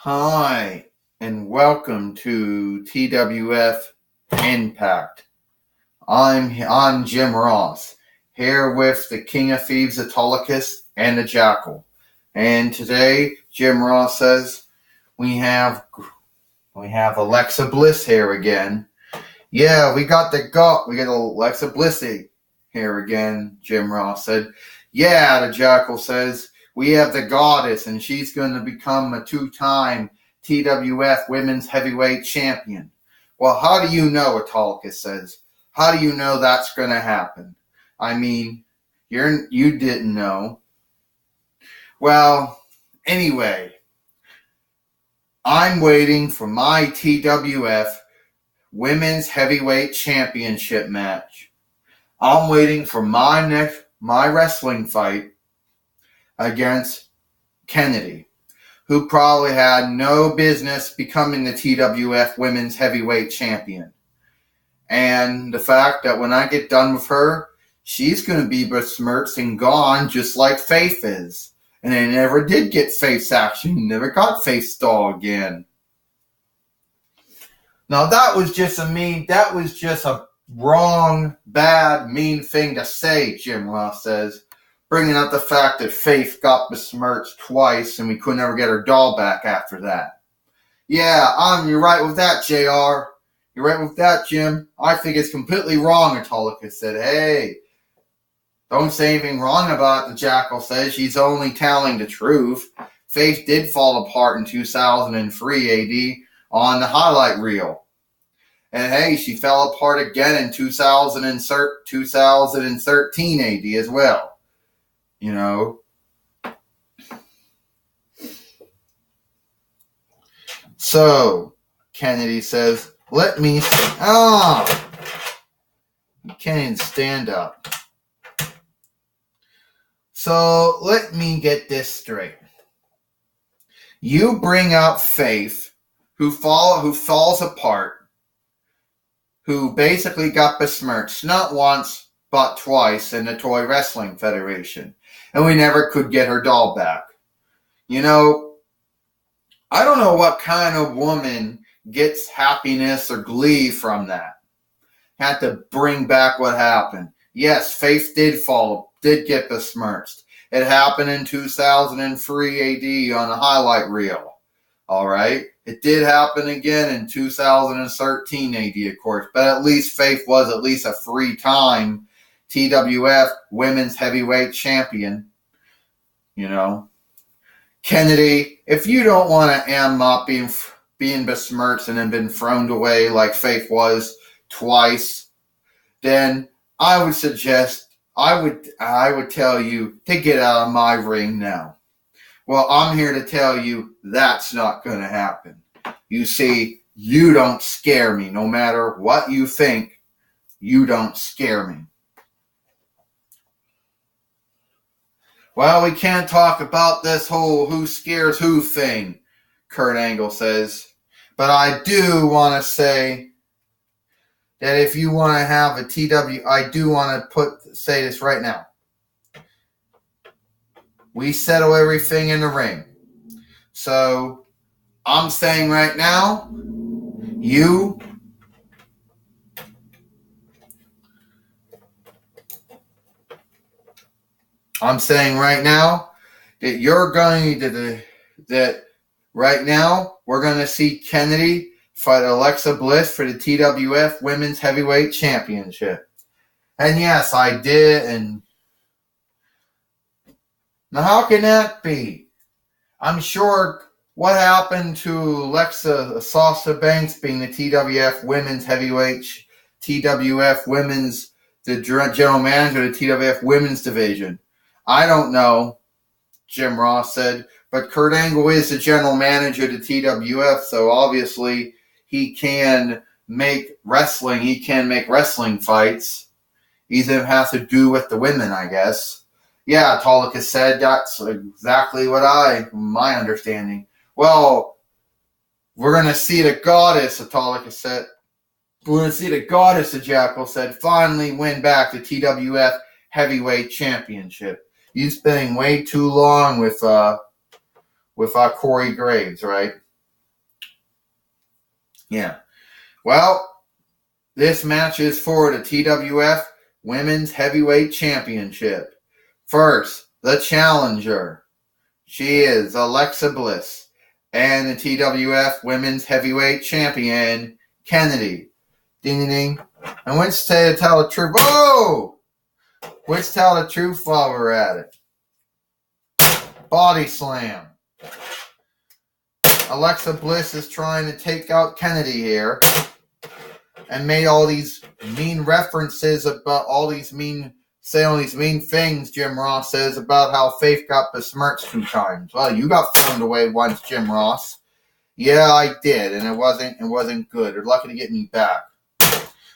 Hi, and welcome to TWF Impact. I'm Jim Ross, here with the King of Thieves Autolycus and the Jackal. And today, Jim Ross says we have Alexa Bliss here again. Yeah, we got Alexa Bliss here again, Jim Ross said. Yeah, the Jackal says. We have the goddess, and she's going to become a two-time TWF Women's Heavyweight Champion. Well, how do you know, Autolycus says? How do you know that's going to happen? I mean, you didn't know. Well, anyway, I'm waiting for my TWF Women's Heavyweight Championship match. I'm waiting for my wrestling fight against Kennedy, who probably had no business becoming the TWF Women's Heavyweight Champion. And the fact that when I get done with her, she's going to be besmirched and gone just like Faith is. And they never did get Faith's action. Never got Faith's doll again. Now that was just a wrong, bad, mean thing to say, Jim Ross says. Bringing up the fact that Faith got besmirched twice and we could never get her doll back after that. Yeah, you're right with that, JR. You're right with that, Jim. I think it's completely wrong, Autolycus said. Hey, don't say anything wrong about it, the Jackal says. She's only telling the truth. Faith did fall apart in 2003 AD on the highlight reel. And hey, she fell apart again in 2013 AD as well. You know. So, Kennedy says, let me... you can't even stand up. So, let me get this straight. You bring up Faith, who falls apart, who basically got besmirched, not once, but twice in the Toy Wrestling Federation. And we never could get her doll back. You know, I don't know what kind of woman gets happiness or glee from that. Had to bring back what happened. Yes, Faith did get besmirched. It happened in 2003 AD on a highlight reel. Alright? It did happen again in 2013 AD, of course. But at least Faith was at least a 3-time TWF Women's Heavyweight Champion. You know. Kennedy, if you don't want to end up being besmirched and then been thrown away like Faith was twice, then I would suggest, I would tell you to get out of my ring now. Well, I'm here to tell you that's not going to happen. You see, you don't scare me. No matter what you think, you don't scare me. Well, we can't talk about this whole who scares who thing, Kurt Angle says. But I do want to say that if you want to have a TW, I do want to say this right now. We settle everything in the ring. So, I'm saying right now, I'm saying right now that right now we're going to see Kennedy fight Alexa Bliss for the TWF Women's Heavyweight Championship. And yes, I did. And now how can that be? I'm sure what happened to Alexa Sasha Banks being the TWF Women's Heavyweight, TWF Women's, the general manager of the TWF Women's Division. I don't know, Jim Ross said, but Kurt Angle is the general manager of the TWF, so obviously he can make wrestling fights. Either has to do with the women, I guess. Yeah, Autolycus said that's exactly my understanding. Well, we're going to see the goddess, Autolycus said. We're going to see the goddess, the Jackal said, finally win back the TWF Heavyweight Championship. You spending way too long with Corey Graves, right? Yeah. Well, this match is for the TWF Women's Heavyweight Championship. First, the challenger. She is Alexa Bliss. And the TWF Women's Heavyweight Champion, Kennedy. Ding, ding, ding. And let's tell the truth. Whoa! Let's tell the truth while we're at it. Body slam. Alexa Bliss is trying to take out Kennedy here. And made all these mean references about all these mean things Jim Ross says about how Faith got besmirched 2 times. Well, you got thrown away once, Jim Ross. Yeah, I did, and it wasn't good. They're lucky to get me back.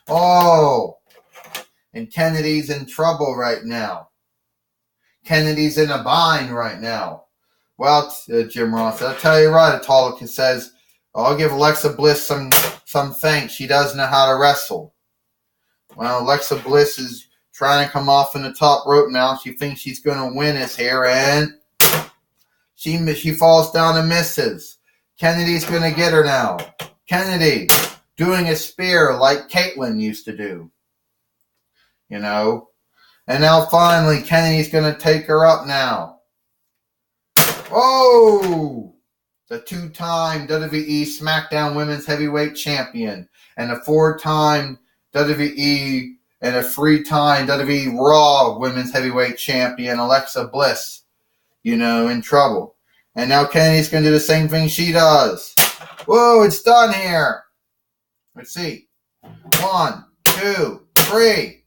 Oh, and Kennedy's in trouble right now. Kennedy's in a bind right now. Well, Jim Ross, I'll tell you right, Autolycus says, I'll give Alexa Bliss some thanks. She does know how to wrestle. Well, Alexa Bliss is trying to come off in the top rope now. She thinks she's going to win this here, and she falls down and misses. Kennedy's going to get her now. Kennedy doing a spear like Caitlyn used to do. You know. And now finally, Kennedy's going to take her up now. Oh! The 2-time WWE SmackDown Women's Heavyweight Champion and a 4-time WWE and a 3-time WWE Raw Women's Heavyweight Champion, Alexa Bliss, in trouble. And now Kennedy's going to do the same thing she does. Whoa, it's done here. Let's see. 1, 2, 3.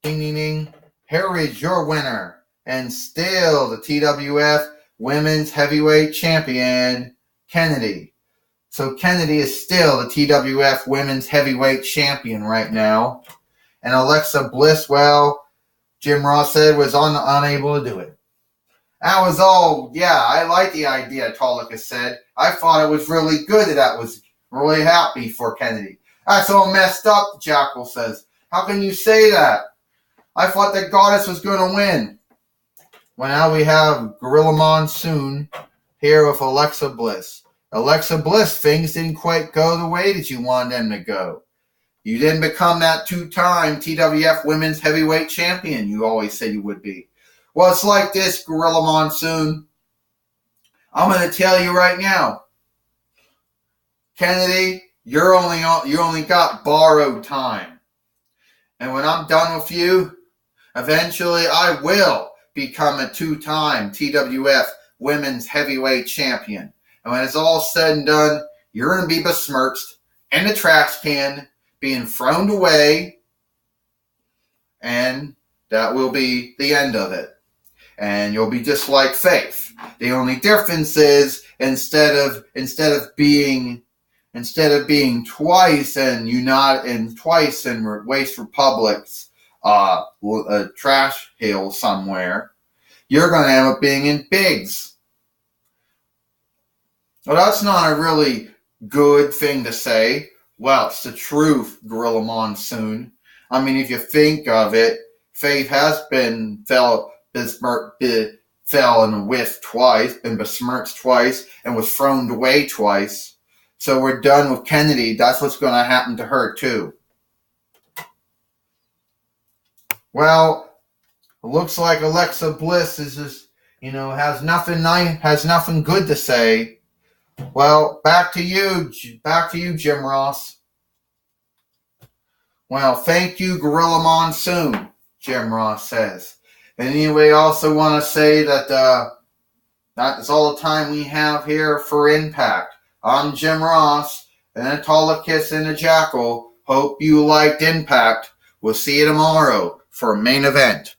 Ding, ding, ding. Here is your winner. And still the TWF Women's Heavyweight Champion, Kennedy. So Kennedy is still the TWF Women's Heavyweight Champion right now. And Alexa Bliss, well, Jim Ross said, was unable to do it. That was all, yeah, I like the idea, Autolycus said. I thought it was really good that was really happy for Kennedy. That's all messed up, Jackal says. How can you say that? I thought the Goddess was going to win. Well, now we have Gorilla Monsoon here with Alexa Bliss. Alexa Bliss, things didn't quite go the way that you wanted them to go. You didn't become that 2-time TWF Women's Heavyweight Champion you always said you would be. Well, it's like this, Gorilla Monsoon. I'm going to tell you right now. Kennedy, you only got borrowed time. And when I'm done with you, eventually I will become a 2-time TWF Women's Heavyweight Champion. And when it's all said and done, you're going to be besmirched in the trash can, being thrown away, and that will be the end of it. And you'll be just like Faith. The only difference is instead of being twice in Waste Republic's a trash hill somewhere, you're going to end up being in Biggs. Well, that's not a really good thing to say. Well, it's the truth, Gorilla Monsoon. I mean, if you think of it, Faith has fell in a whiff twice, been besmirched twice, and was thrown away twice. So we're done with Kennedy. That's what's going to happen to her, too. Well, it looks like Alexa Bliss is just, has nothing good to say. Well, back to you, Jim Ross. Well, thank you, Gorilla Monsoon, Jim Ross says. And anyway, I also want to say that that's all the time we have here for Impact. I'm Jim Ross, and Autolycus and the Jackal. Hope you liked Impact. We'll see you tomorrow for a main event.